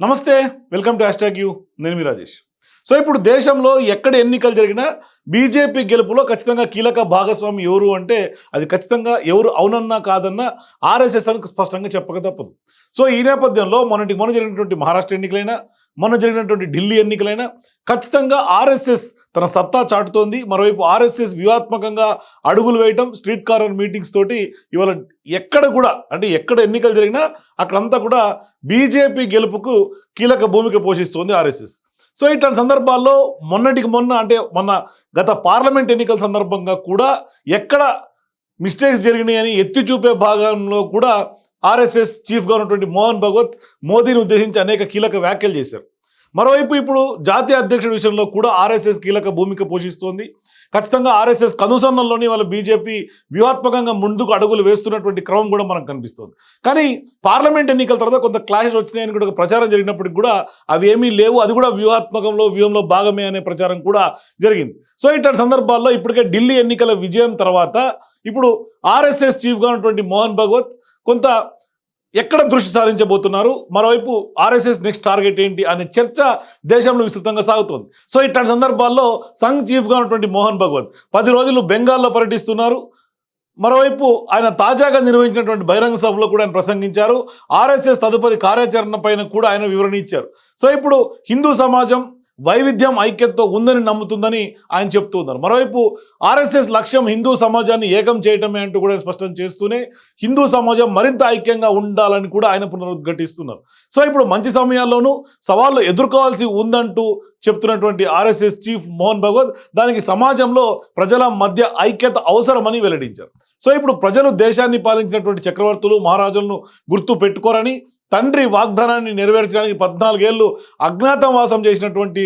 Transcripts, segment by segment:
నమస్తే, welcome to hashtag you. నేను మీ Rajesh. So ఇప్పుడు దేశంలో ఎక్కడ ఎన్నికలు జరిగినా బీజేపీ గెలుపులో ఖచ్చితంగా కీలక భాగస్వామి ఎవరు అంటే అది ఖచ్చితంగా ఎవరు అవునన్నా కాదన్నా ఆర్ఎస్ఎస్ అని స్పష్టంగా చెప్పక తప్పదు. సో ఈ నేపథ్యంలో మొన్న జరిగినటువంటి మహారాష్ట్ర ఎన్నికలైనా, మొన్న జరిగినటువంటి ఢిల్లీ ఎన్నికలైనా ఖచ్చితంగా ఆర్ఎస్ఎస్ తన సత్తా చాటుతోంది. మరోవైపు ఆర్ఎస్ఎస్ వ్యూహాత్మకంగా అడుగులు వేయటం, స్ట్రీట్ కార్నర్ మీటింగ్స్ తోటి ఇవాళ ఎక్కడ కూడా అంటే ఎక్కడ ఎన్నికలు జరిగినా అక్కడంతా కూడా బీజేపీ గెలుపుకు కీలక భూమిక పోషిస్తోంది ఆర్ఎస్ఎస్. సో ఇట్లాంటి సందర్భాల్లో మొన్న గత పార్లమెంట్ ఎన్నికల సందర్భంగా కూడా ఎక్కడ మిస్టేక్స్ జరిగినాయి అని ఎత్తి చూపే భాగంలో కూడా ఆర్ఎస్ఎస్ చీఫ్గా ఉన్నటువంటి మోహన్ భగవత్ మోదీని ఉద్దేశించి అనేక కీలక వ్యాఖ్యలు చేశారు. మరోవైపు ఇప్పుడు జాతీయ అధ్యక్షుడి విషయంలో కూడా ఆర్ఎస్ఎస్ కీలక భూమిక పోషిస్తోంది. ఖచ్చితంగా ఆర్ఎస్ఎస్ కనుసన్నల్లోని వాళ్ళ బీజేపీ వ్యూహాత్మకంగా ముందుకు అడుగులు వేస్తున్నటువంటి క్రమం కూడా మనకు కనిపిస్తుంది. కానీ పార్లమెంట్ ఎన్నికల తర్వాత కొంత క్లాషెస్ వచ్చినాయని కూడా ఒక ప్రచారం జరిగినప్పటికి కూడా అవి ఏమీ లేవు, అది కూడా వ్యూహంలో భాగమే అనే ప్రచారం కూడా జరిగింది. సో ఇట్లాంటి సందర్భాల్లో ఇప్పటికే ఢిల్లీ ఎన్నికల విజయం తర్వాత ఇప్పుడు ఆర్ఎస్ఎస్ చీఫ్గా ఉన్నటువంటి మోహన్ భగవత్ కొంత ఎక్కడ దృష్టి సాధించబోతున్నారు, మరోవైపు ఆర్ఎస్ఎస్ నెక్స్ట్ టార్గెట్ ఏంటి అనే చర్చ దేశంలో విస్తృతంగా సాగుతోంది. సో ఇట్లాంటి సందర్భాల్లో సంఘ్ చీఫ్గా ఉన్నటువంటి మోహన్ భగవత్ 10 రోజులు బెంగాల్లో పర్యటిస్తున్నారు. మరోవైపు ఆయన తాజాగా నిర్వహించినటువంటి బహిరంగ సభలో కూడా ఆయన ప్రసంగించారు. ఆర్ఎస్ఎస్ తదుపరి కార్యాచరణ పైన కూడా ఆయన వివరణ ఇచ్చారు. సో ఇప్పుడు హిందూ సమాజం వైవిధ్యం ఐక్యతతో ఉందని నమ్ముతుందని ఆయన చెప్తూ ఉన్నారు. మరోవైపు ఆర్ఎస్ఎస్ లక్ష్యం హిందూ సమాజాన్ని ఏకం చేయటమే అంటూ కూడా స్పష్టం చేస్తూనే హిందూ సమాజం మరింత ఐక్యంగా ఉండాలని కూడా ఆయన పునరుద్ఘాటిస్తున్నారు. సో ఇప్పుడు మంచి సమయాల్లోనూ సవాళ్ళు ఎదుర్కోవాల్సి ఉందంటూ చెప్తున్నటువంటి ఆర్ఎస్ఎస్ చీఫ్ మోహన్ భగవత్ దానికి సమాజంలో ప్రజల మధ్య ఐక్యత అవసరమని వెల్లడించారు. సో ఇప్పుడు ప్రజలు దేశాన్ని పాలించినటువంటి చక్రవర్తులు మహారాజులను గుర్తు పెట్టుకోరని, తండ్రి వాగ్దానాన్ని నెరవేర్చడానికి 14 ఏళ్ళు అజ్ఞాతవాసం చేసినటువంటి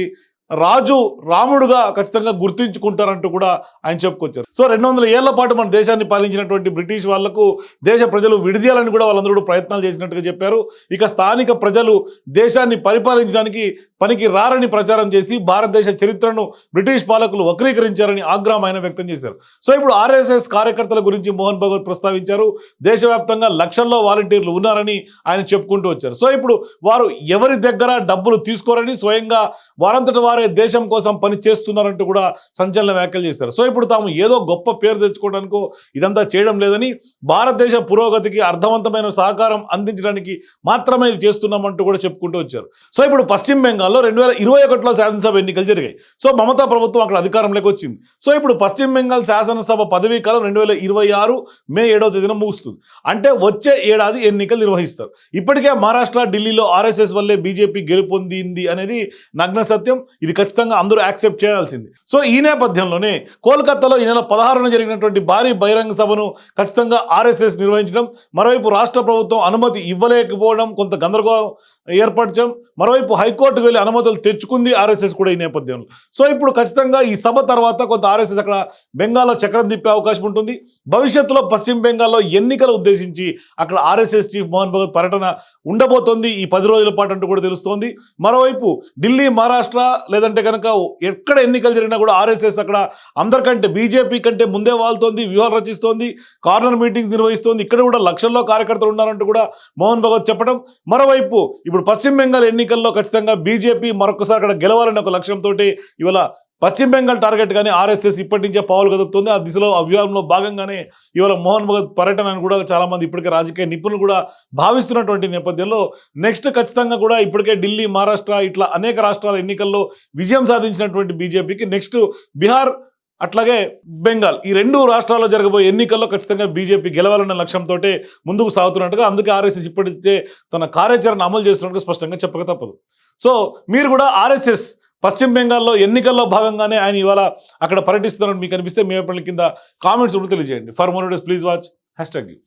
రాజు రాముడుగా ఖచ్చితంగా గుర్తించుకుంటారంటూ కూడా ఆయన చెప్పుకొచ్చారు. సో 200 ఏళ్ల పాటు మన దేశాన్ని పాలించినటువంటి బ్రిటిష్ వాళ్లకు దేశ ప్రజలు విడిదీయాలని కూడా వాళ్ళందరూ ప్రయత్నాలు చేసినట్టుగా చెప్పారు. ఇక స్థానిక ప్రజలు దేశాన్ని పరిపాలించడానికి పనికి రారని ప్రచారం చేసి భారతదేశ చరిత్రను బ్రిటిష్ పాలకులు వక్రీకరించారని ఆగ్రహం ఆయన వ్యక్తం చేశారు. సో ఇప్పుడు ఆర్ఎస్ఎస్ కార్యకర్తల గురించి మోహన్ భగవత్ ప్రస్తావించారు. దేశవ్యాప్తంగా లక్షల్లో వాలంటీర్లు ఉన్నారని ఆయన చెప్పుకుంటూ వచ్చారు. సో ఇప్పుడు వారు ఎవరి దగ్గర డబ్బులు తీసుకోరని, స్వయంగా వారంతట వారే దేశం కోసం పని చేస్తున్నారంటూ కూడా సంచలన వ్యాఖ్యలు చేశారు. సో ఇప్పుడు తాము ఏదో గొప్ప పేరు తెచ్చుకోవడానికో ఇదంతా చేయడం లేదని, భారతదేశ పురోగతికి అర్థవంతమైన సహకారం అందించడానికి మాత్రమే ఇది చేస్తున్నామంటూ కూడా చెప్పుకుంటూ వచ్చారు. సో ఇప్పుడు పశ్చిమ బెంగాల్లో 2021లో శాసనసభ ఎన్నికలు జరిగాయి. సో మమతా ప్రభుత్వం అక్కడ అధికారంలోకి వచ్చింది. సో ఇప్పుడు పశ్చిమ బెంగాల్ శాసనసభ పదవీ కాలం 2026 మే 7వ తేదీన ముగుస్తుంది. అంటే వచ్చే ఏడాది ఎన్నికలు నిర్వహిస్తారు. ఇప్పటికే మహారాష్ట్ర, ఢిల్లీలో ఆర్ఎస్ఎస్ వల్లే బీజేపీ గెలుపొందింది అనేది నగ్న సత్యం. ఇది ఖచ్చితంగా అందరూ యాక్సెప్ట్ చేయాల్సింది. సో ఈ నేపథ్యంలోనే కోల్కతాలో ఈ నెల 16న జరిగినటువంటి భారీ బహిరంగ సభను ఖచ్చితంగా ఆర్ఎస్ఎస్ నిర్వహించడం, మరోవైపు రాష్ట్ర ప్రభుత్వం అనుమతి ఇవ్వలేకపోవడం, కొంత గందరగోళం ఏర్పరచడం, మరోవైపు హైకోర్టుకు వెళ్ళి అనుమతులు తెచ్చుకుంది ఆర్ఎస్ఎస్ కూడా ఈ నేపథ్యంలో. సో ఇప్పుడు ఖచ్చితంగా ఈ సభ తర్వాత కొంత ఆర్ఎస్ఎస్ అక్కడ బెంగాల్లో చక్రం తిప్పే అవకాశం ఉంటుంది. భవిష్యత్తులో పశ్చిమ బెంగాల్లో ఎన్నికలు ఉద్దేశించి అక్కడ ఆర్ఎస్ఎస్ చీఫ్ మోహన్ భగవత్ పర్యటన ఉండబోతోంది ఈ 10 రోజుల పాటు అంటూ కూడా తెలుస్తోంది. మరోవైపు ఢిల్లీ, మహారాష్ట్ర లేదంటే కనుక ఎక్కడ ఎన్నికలు జరిగినా కూడా ఆర్ఎస్ఎస్ అక్కడ అందరికంటే బీజేపీ కంటే ముందే వాళ్తోంది, వ్యూహాలు రచిస్తోంది, కార్నర్ మీటింగ్స్ నిర్వహిస్తోంది. ఇక్కడ కూడా లక్షల్లో కార్యకర్తలు ఉన్నారంటూ కూడా మోహన్ భగవత్ చెప్పడం. మరోవైపు ఇప్పుడు పశ్చిమ బెంగాల్ ఎన్నికల్లో ఖచ్చితంగా బీజేపీ మరొకసారి అక్కడ గెలవాలనే ఒక లక్ష్యంతో ఇవాళ పశ్చిమ బెంగాల్ టార్గెట్ కానీ ఆర్ఎస్ఎస్ ఇప్పటి నుంచే పావులు కదుపుతుంది. ఆ దిశలో ఆ వ్యూహంలో భాగంగానే ఇవాళ మోహన్ భగవత్ పర్యటన అని కూడా చాలా మంది ఇప్పటికే రాజకీయ నిపుణులు కూడా భావిస్తున్నటువంటి నేపథ్యంలో నెక్స్ట్ ఖచ్చితంగా కూడా ఇప్పటికే ఢిల్లీ, మహారాష్ట్ర ఇట్లా అనేక రాష్ట్రాల ఎన్నికల్లో విజయం సాధించినటువంటి బీజేపీకి నెక్స్ట్ బీహార్ అట్లాగే బెంగాల్ ఈ 2 రాష్ట్రాల్లో జరగబోయే ఎన్నికల్లో ఖచ్చితంగా బీజేపీ గెలవాలన్న లక్ష్యంతో ముందుకు సాగుతున్నట్టుగా, అందుకే ఆర్ఎస్ఎస్ ఇప్పటికే తన కార్యాచరణ అమలు చేస్తున్నట్టుగా స్పష్టంగా చెప్పక తప్పదు. సో మీరు కూడా ఆర్ఎస్ఎస్ పశ్చిమ బెంగాల్లో ఎన్నికల్లో భాగంగానే ఆయన ఇవాళ అక్కడ పర్యటిస్తున్నారని మీకు అనిపిస్తే మీ కింద కామెంట్స్ కూడా తెలియజేయండి. For more videos please watch hashtag you.